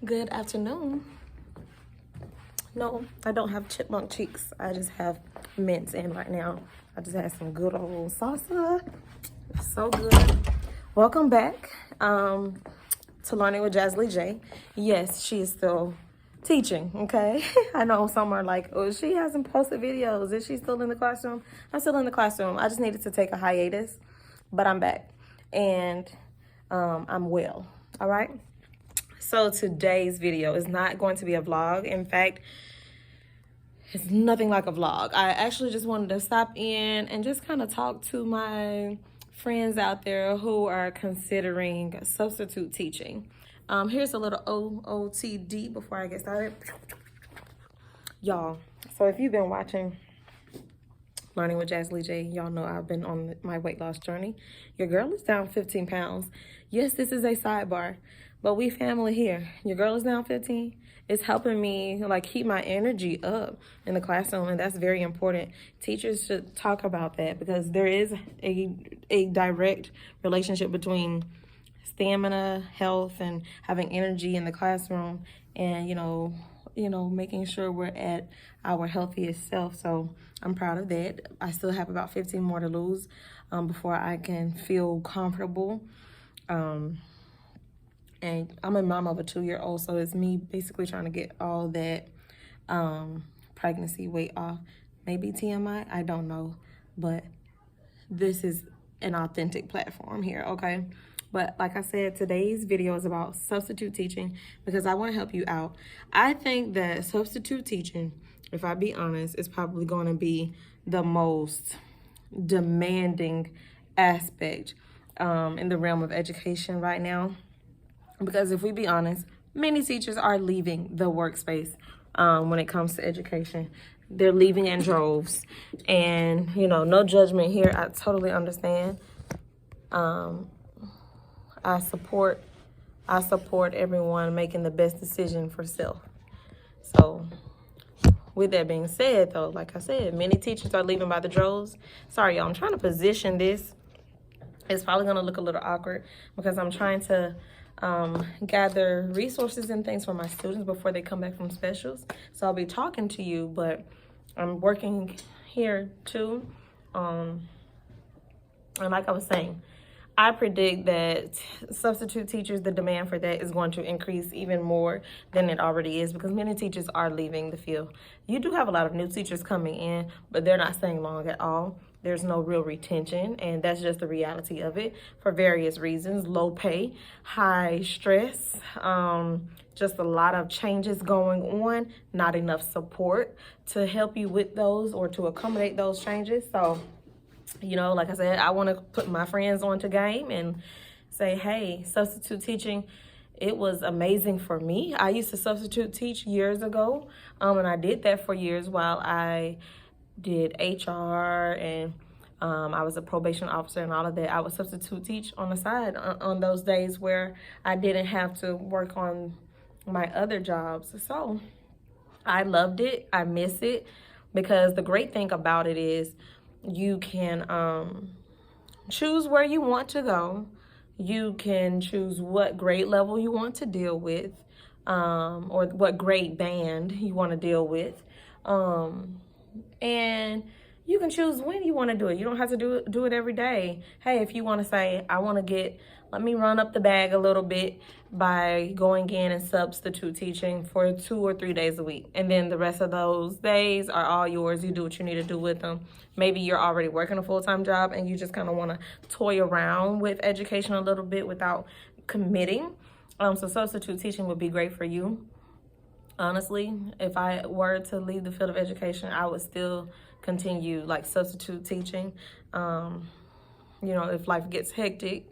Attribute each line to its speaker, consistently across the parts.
Speaker 1: Good afternoon. No, I don't have chipmunk cheeks. I just have mints in right now. I just had some good old salsa. It's so good. Welcome back to Learning with Jazly J. Yes, she is still teaching, okay? I know some are like, oh, she hasn't posted videos. Is she still in the classroom? I'm still in the classroom. I just needed to take a hiatus, but I'm back. And I'm well, all right? So today's video is not going to be a vlog. In fact, it's nothing like a vlog. I actually just wanted to stop in and just kind of talk to my friends out there who are considering substitute teaching. Here's a little OOTD before I get started. Y'all, so if you've been watching Learning with Jazly J, y'all know I've been on my weight loss journey. Your girl is down 15 pounds. Yes, this is a sidebar, but we family here. Your girl is down 15. It's helping me like keep my energy up in the classroom, and that's very important. Teachers should talk about that because there is a direct relationship between stamina, health, and having energy in the classroom, and you know, making sure we're at our healthiest self. So I'm proud of that. I still have about 15 more to lose before I can feel comfortable. And I'm a mom of a 2-year-old, so it's me basically trying to get all that pregnancy weight off. Maybe TMI, I don't know, but this is an authentic platform here, okay? But like I said, today's video is about substitute teaching because I want to help you out. I think that substitute teaching, if I be honest, is probably going to be the most demanding aspect in the realm of education right now. Because if we be honest, many teachers are leaving the workspace when it comes to education. They're leaving in droves. And, you know, no judgment here. I totally understand. I support everyone making the best decision for self. So with that being said, though, like I said, many teachers are leaving by the droves. Sorry, y'all, I'm trying to position this. It's probably going to look a little awkward because I'm trying to gather resources and things for my students before they come back from specials. So I'll be talking to you, but I'm working here too. And like I was saying, I predict that substitute teachers, the demand for that is going to increase even more than it already is because many teachers are leaving the field. You do have a lot of new teachers coming in, but they're not staying long at all. There's no real retention, and that's just the reality of it for various reasons. Low pay, high stress, just a lot of changes going on, not enough support to help you with those or to accommodate those changes. So, you know, like I said, I want to put my friends onto game and say, hey, substitute teaching, it was amazing for me. I used to substitute teach years ago, and I did that for years while I did HR and I was a probation officer and all of that. I would substitute teach on the side on those days where I didn't have to work on my other jobs. So I loved it. I miss it because the great thing about it is you can choose where you want to go. You can choose what grade level you want to deal with or what grade band you want to deal with. And you can choose when you want to do it. You don't have to do it every day. Hey, if you want to say, let me run up the bag a little bit by going in and substitute teaching for 2 or 3 days a week. And then the rest of those days are all yours. You do what you need to do with them. Maybe you're already working a full-time job and you just kind of want to toy around with education a little bit without committing. So substitute teaching would be great for you. Honestly, if I were to leave the field of education, I would still continue like substitute teaching. You know, if life gets hectic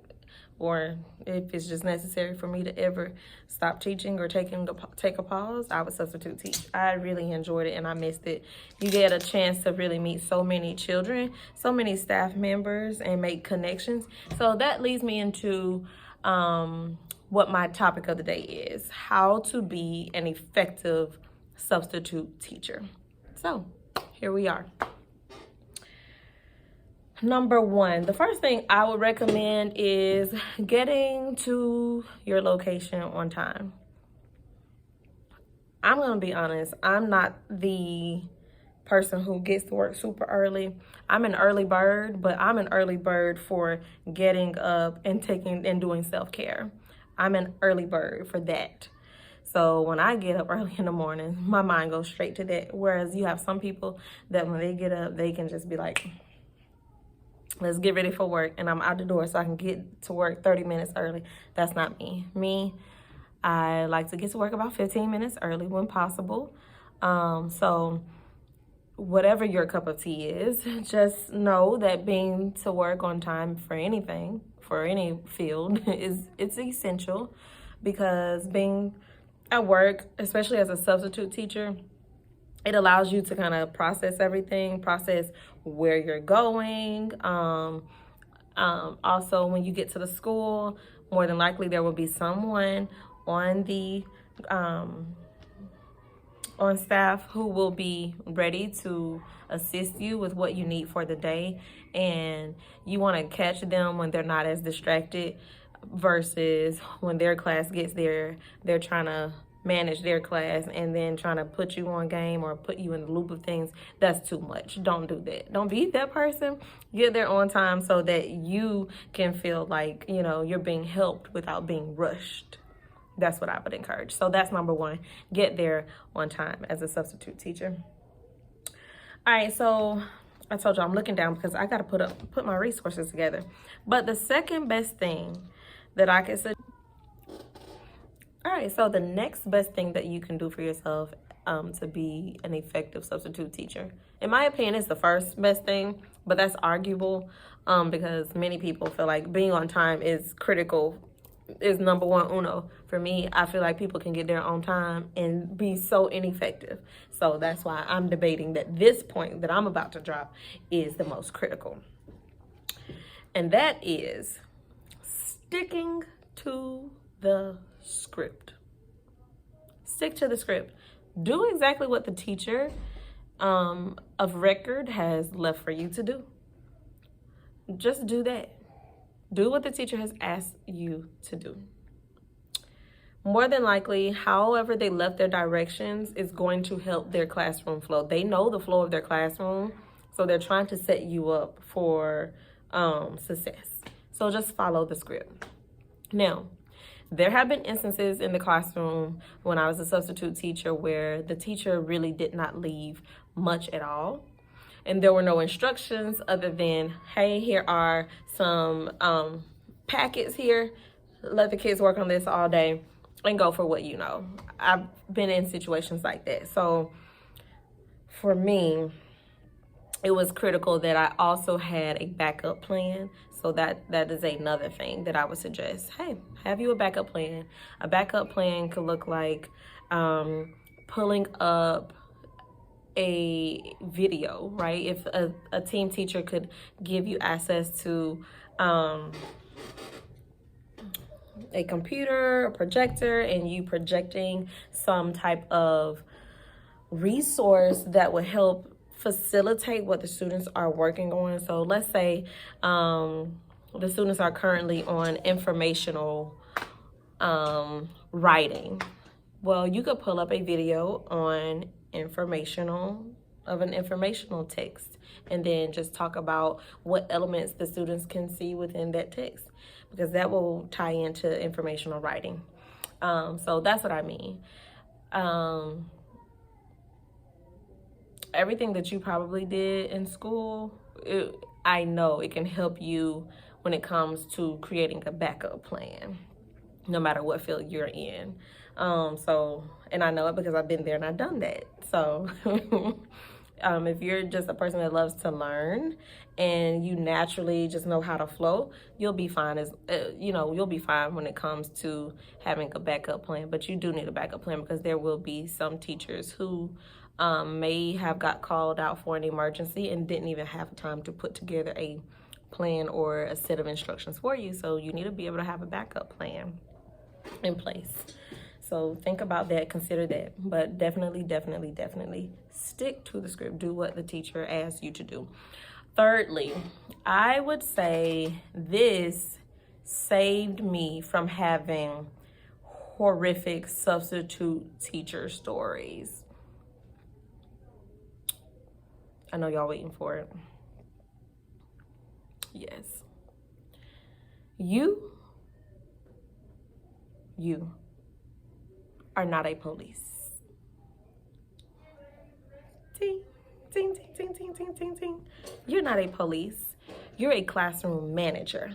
Speaker 1: or if it's just necessary for me to ever stop teaching or take a pause, I would substitute teach. I really enjoyed it and I missed it. You get a chance to really meet so many children, so many staff members, and make connections. So that leads me into what my topic of the day is: how to be an effective substitute teacher. So here we are. Number one, the first thing I would recommend is getting to your location on time. I'm going to be honest. I'm not the person who gets to work super early. I'm an early bird, but I'm an early bird for getting up and taking and doing self-care. I'm an early bird for that. So when I get up early in the morning, my mind goes straight to that. Whereas you have some people that when they get up, they can just be like, let's get ready for work, and I'm out the door so I can get to work 30 minutes early. That's not me. I like to get to work about 15 minutes early when possible. So whatever your cup of tea is, just know that being to work on time for anything, for any field, it's essential, because being at work, especially as a substitute teacher, it allows you to kind of process everything, process where you're going. Also, when you get to the school, more than likely there will be someone on the on staff who will be ready to assist you with what you need for the day, and you want to catch them when they're not as distracted versus when their class gets there, they're trying to manage their class and then trying to put you on game or put you in the loop of things. That's too much. Don't do that. Don't be that person. Get there on time so that you can feel like, you know, you're being helped without being rushed. That's what I would encourage. So that's number one. Get there on time as a substitute teacher. All right, so I told you I'm looking down because I got to put my resources together. But the second best thing that I can suggest. All right, so the next best thing that you can do for yourself to be an effective substitute teacher, in my opinion, is the first best thing, but that's arguable because many people feel like being on time is critical, is number one uno. For me, I feel like people can get there on time and be so ineffective. So that's why I'm debating that this point that I'm about to drop is the most critical. And that is sticking to the script. Stick to the script. Do exactly what the teacher of record has left for you to do. Just do that. Do what the teacher has asked you to do. More than likely, however they left their directions is going to help their classroom flow. They know the flow of their classroom, so they're trying to set you up for success. So just follow the script. Now, there have been instances in the classroom when I was a substitute teacher where the teacher really did not leave much at all. And there were no instructions other than, hey, here are some packets here. Let the kids work on this all day and go for what you know. I've been in situations like that. So for me, it was critical that I also had a backup plan. So that is another thing that I would suggest. Hey, have you a backup plan. A backup plan could look like pulling up a video, right? If a team teacher could give you access to a computer, a projector, and you projecting some type of resource that would help facilitate what the students are working on. So let's say the students are currently on informational writing. Well, you could pull up a video on an informational text and then just talk about what elements the students can see within that text, because that will tie into informational writing. So that's what I mean. Everything that you probably did in school, I know it can help you when it comes to creating a backup plan, no matter what field you're in. And I know it because I've been there and I've done that. So if you're just a person that loves to learn and you naturally just know how to flow, you'll be fine you'll be fine when it comes to having a backup plan. But you do need a backup plan because there will be some teachers who may have got called out for an emergency and didn't even have time to put together a plan or a set of instructions for you. So you need to be able to have a backup plan in place. So think about that, consider that, but definitely stick to the script. Do what the teacher asks you to do. Thirdly, I would say this saved me from having horrific substitute teacher stories. I know y'all waiting for it. Yes. You are not a police. Ting, ting, ting, ting, ting, ting, ting, ting. You're not a police. You're a classroom manager.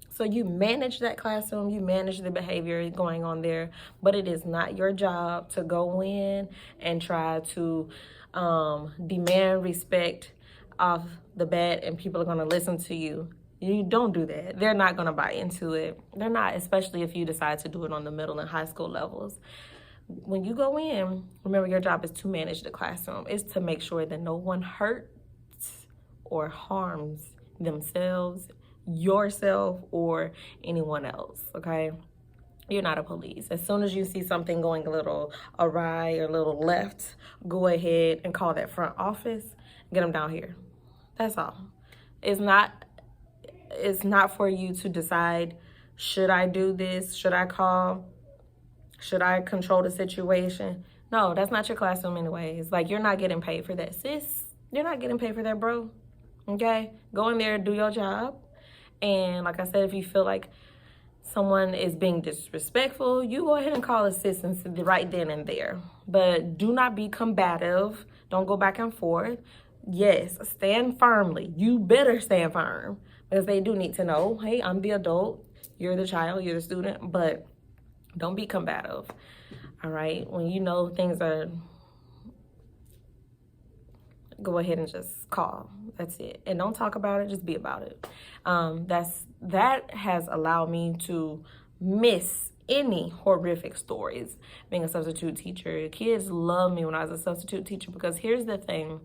Speaker 1: So you manage that classroom, you manage the behavior going on there, but it is not your job to go in and try to demand respect off the bat and people are going to listen to you. You don't do that. They're not going to buy into it. They're not, especially if you decide to do it on the middle and high school levels. When you go in, remember your job is to manage the classroom. It's to make sure that no one hurts or harms themselves, yourself, or anyone else, okay? You're not a police. As soon as you see something going a little awry or a little left, go ahead and call that front office, get them down here. That's all. It's not for you to decide, should I do this? Should I call? Should I control the situation? No, that's not your classroom anyways. Like, you're not getting paid for that, sis. You're not getting paid for that, bro. Okay? Go in there, do your job. And like I said, if you feel like someone is being disrespectful, you go ahead and call assistance right then and there. But do not be combative. Don't go back and forth. Yes, stand firmly. You better stand firm, because they do need to know, hey, I'm the adult, you're the child, you're the student, but don't be combative, all right? When you know things are, go ahead and just call. That's it. And don't talk about it, just be about it. That has allowed me to miss any horrific stories being a substitute teacher. Kids love me when I was a substitute teacher, because here's the thing.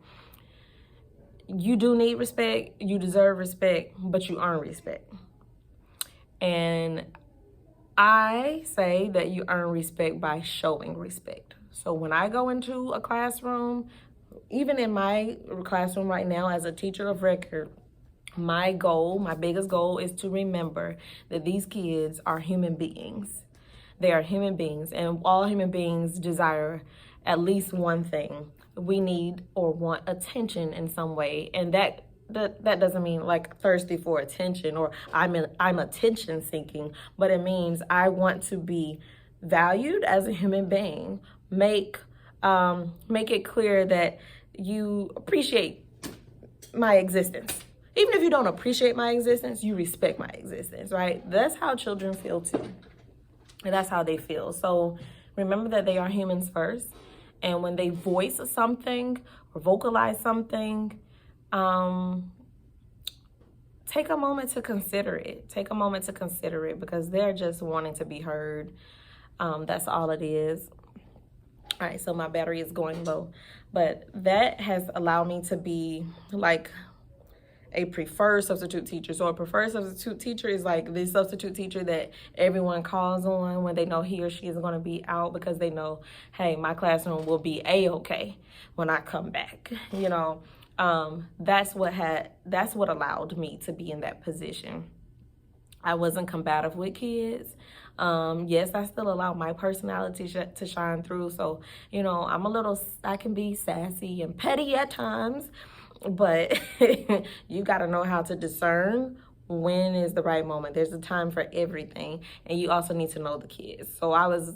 Speaker 1: You do need respect, you deserve respect, but you earn respect. And I say that you earn respect by showing respect. So when I go into a classroom, even in my classroom right now as a teacher of record, my biggest goal is to remember that these kids are human beings. They are human beings, and all human beings desire at least one thing. We need or want attention in some way, and that doesn't mean like thirsty for attention or I'm attention seeking, but it means I want to be valued as a human being. Make it clear that you appreciate my existence. Even if you don't appreciate my existence, you respect my existence, right? That's how children feel too. And that's how they feel. So remember that they are humans first. And when they voice something or vocalize something, take a moment to consider it. Take a moment to consider it, because they're just wanting to be heard. That's all it is. All right, so my battery is going low. But that has allowed me to be like a preferred substitute teacher. So a preferred substitute teacher is like the substitute teacher that everyone calls on when they know he or she is going to be out, because they know, hey, my classroom will be a-okay when I come back. You know, that's what allowed me to be in that position. I wasn't combative with kids. Yes, I still allow my personality to shine through. So, you know, I can be sassy and petty at times, but you got to know how to discern when is the right moment. There's a time for everything, and you also need to know the kids. So I was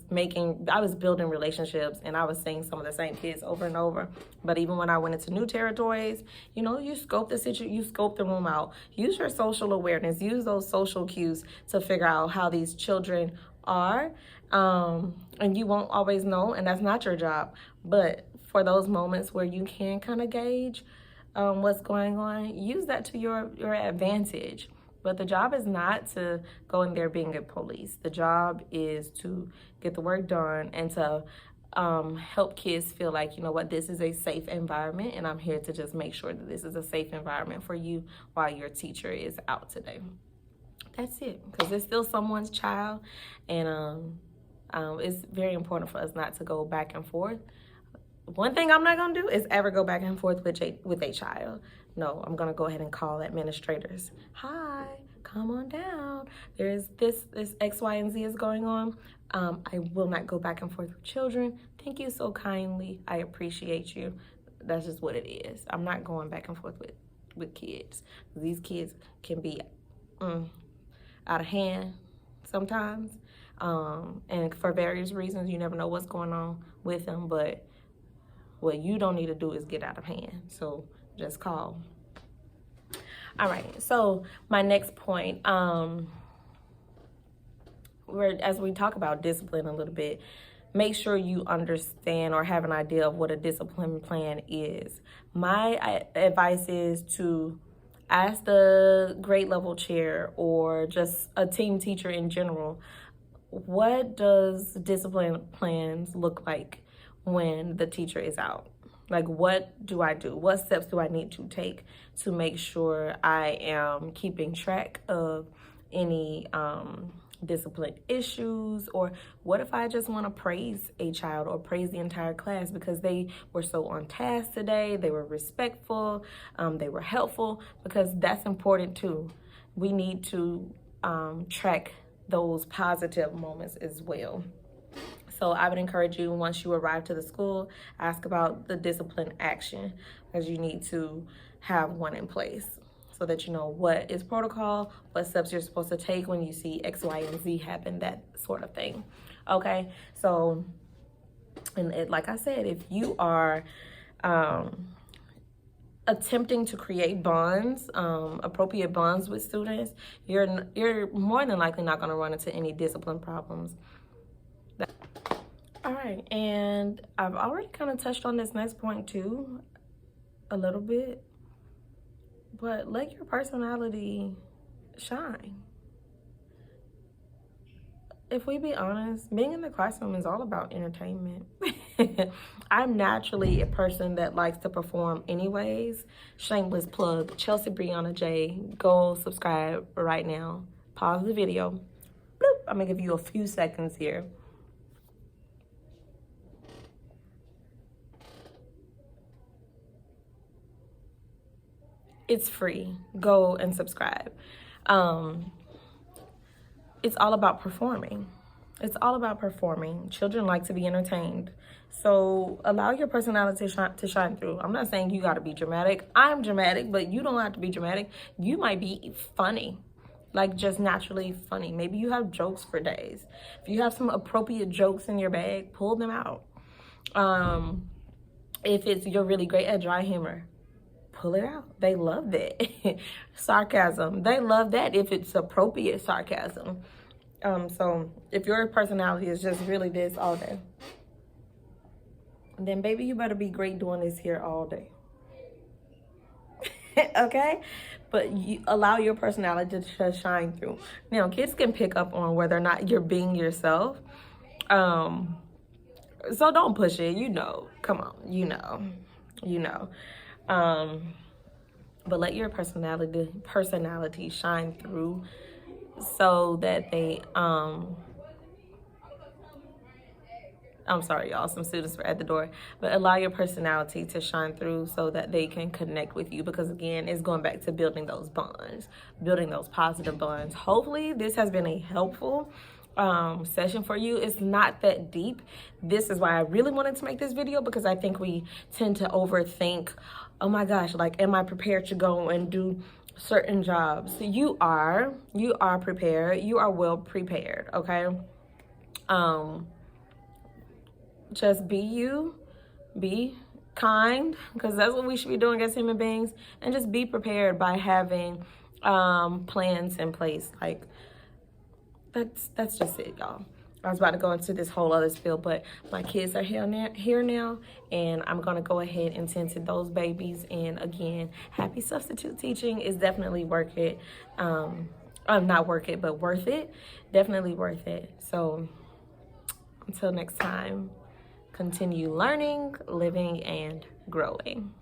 Speaker 1: building relationships, and I was seeing some of the same kids over and over. But even when I went into new territories, you know, you scope the room out. Use your social awareness. Use those social cues to figure out how these children are. And you won't always know, and that's not your job. But for those moments where you can kind of gauge what's going on, use that to your advantage. But the job is not to go in there being a police. The job is to get the work done and to help kids feel like, you know what, this is a safe environment, and I'm here to just make sure that this is a safe environment for you while your teacher is out today. That's it, because it's still someone's child, and it's very important for us not to go back and forth. One thing I'm not going to do is ever go back and forth with a child. No, I'm going to go ahead and call administrators. Hi, Come on down. There's this X, Y, and Z is going on. I will not go back and forth with children. Thank you so kindly. I appreciate you. That's just what it is. I'm not going back and forth with kids. These kids can be out of hand sometimes. And for various reasons, you never know what's going on with them. But what you don't need to do is get out of hand. So just call. All right, so my next point, as we talk about discipline a little bit, make sure you understand or have an idea of what a discipline plan is. My advice is to ask the grade level chair or just a team teacher in general, what does discipline plans look like when the teacher is out? Like, what do I do? What steps do I need to take to make sure I am keeping track of any discipline issues? Or what if I just want to praise a child or praise the entire class because they were so on task today, they were respectful, they were helpful? Because that's important too. We need to track those positive moments as well. So I would encourage you, once you arrive to the school, ask about the discipline action, because you need to have one in place so that you know what is protocol, what steps you're supposed to take when you see X, Y, and Z happen, that sort of thing. Okay, so, like I said, if you are attempting to create bonds, appropriate bonds with students, you're more than likely not going to run into any discipline problems. All right, and I've already kind of touched on this next point too, a little bit, but let your personality shine. If we be honest, being in the classroom is all about entertainment. I'm naturally a person that likes to perform anyways. Shameless plug, Chelsea Brianna J. Go subscribe right now. Pause the video. Bloop. I'm gonna give you a few seconds here. It's free. Go and subscribe. It's all about performing. It's all about performing. Children like to be entertained. So allow your personality to shine through. I'm not saying you got to be dramatic. I'm dramatic, but you don't have to be dramatic. You might be funny, like just naturally funny. Maybe you have jokes for days. If you have some appropriate jokes in your bag, pull them out. If you're really great at dry humor, pull it out. They love that. Sarcasm, they love that if it's appropriate sarcasm. So if your personality is just really this all day, then baby, you better be great doing this here all day. Okay? But you allow your personality to shine through. Now, kids can pick up on whether or not you're being yourself. So don't push it, come on, but let your personality shine through so that they, I'm sorry, y'all, some students were at the door, but allow your personality to shine through so that they can connect with you, because again, it's going back to building those bonds, building those positive bonds. Hopefully this has been a helpful session for you. It's not that deep. This is why I really wanted to make this video, because I think we tend to overthink, oh my gosh, like, am I prepared to go and do certain jobs? So you are prepared. You are well prepared. Okay. Just be you, be kind, because that's what we should be doing as human beings, and just be prepared by having plans in place. Like, that's just it, y'all. I was about to go into this whole other spiel, but my kids are here now, and I'm going to go ahead and tend to those babies. And again, happy substitute teaching is definitely worth it. Not worth it, but worth it. Definitely worth it. So until next time, continue learning, living, and growing.